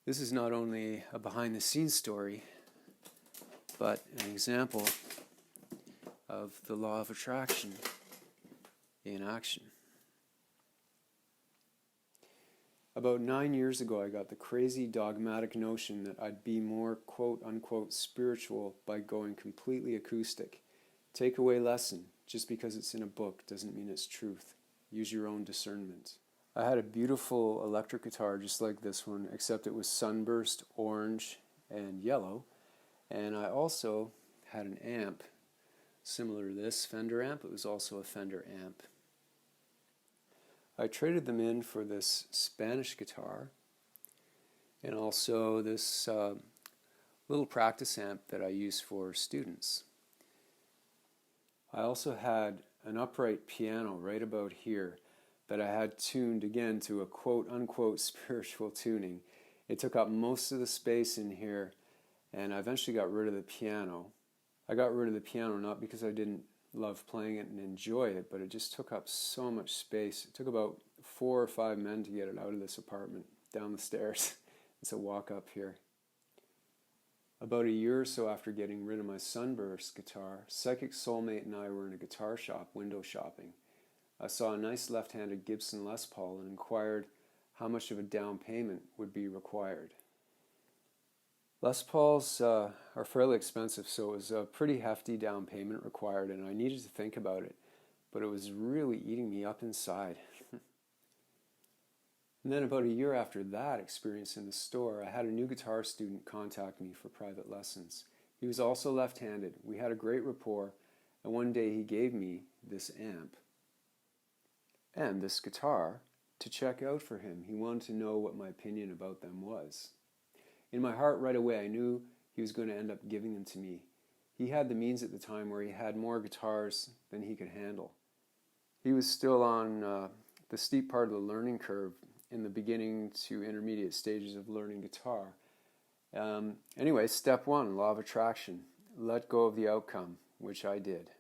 This is not only a behind-the-scenes story, but an example of the law of attraction in action. About 9 years ago, I got the crazy dogmatic notion that I'd be more quote-unquote spiritual by going completely acoustic. Takeaway lesson: just because it's in a book doesn't mean it's truth. Use your own discernment. I had a beautiful electric guitar just like this one, except it was sunburst, orange, and yellow. And I also had an amp similar to this Fender amp. It was also a Fender amp. I traded them in for this Spanish guitar and also this little practice amp that I use for students. I also had an upright piano right about here that I had tuned again to a quote-unquote spiritual tuning. It took up most of the space in here, and I eventually got rid of the piano. I got rid of the piano not because I didn't love playing it and enjoy it, but it just took up so much space. It took about 4 or 5 men to get it out of this apartment, down the stairs. It's a walk up here. About a year or so after getting rid of my sunburst guitar, Psychic Soulmate and I were in a guitar shop window shopping. I saw a nice left-handed Gibson Les Paul and inquired how much of a down payment would be required. Les Pauls are fairly expensive, so it was a pretty hefty down payment required, and I needed to think about it, but it was really eating me up inside. And then about a year after that experience in the store, I had a new guitar student contact me for private lessons. He was also left-handed. We had a great rapport, and one day he gave me this amp and this guitar to check out for him. He wanted to know what my opinion about them was. In my heart right away, I knew he was going to end up giving them to me. He had the means at the time where he had more guitars than he could handle. He was still on the steep part of the learning curve in the beginning to intermediate stages of learning guitar. Anyway, step 1, law of attraction. Let go of the outcome, which I did.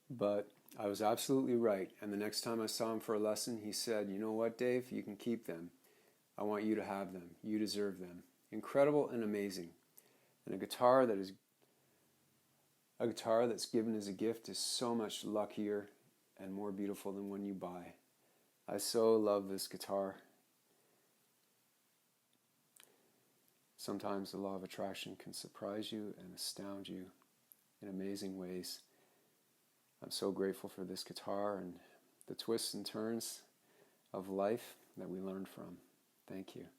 But I was absolutely right, and the next time I saw him for a lesson, he said, "You know what, Dave? You can keep them. I want you to have them. You deserve them." Incredible and amazing. And a guitar that's given as a gift is so much luckier and more beautiful than one you buy. I so love this guitar. Sometimes the law of attraction can surprise you and astound you in amazing ways. I'm so grateful for this guitar and the twists and turns of life that we learn from. Thank you.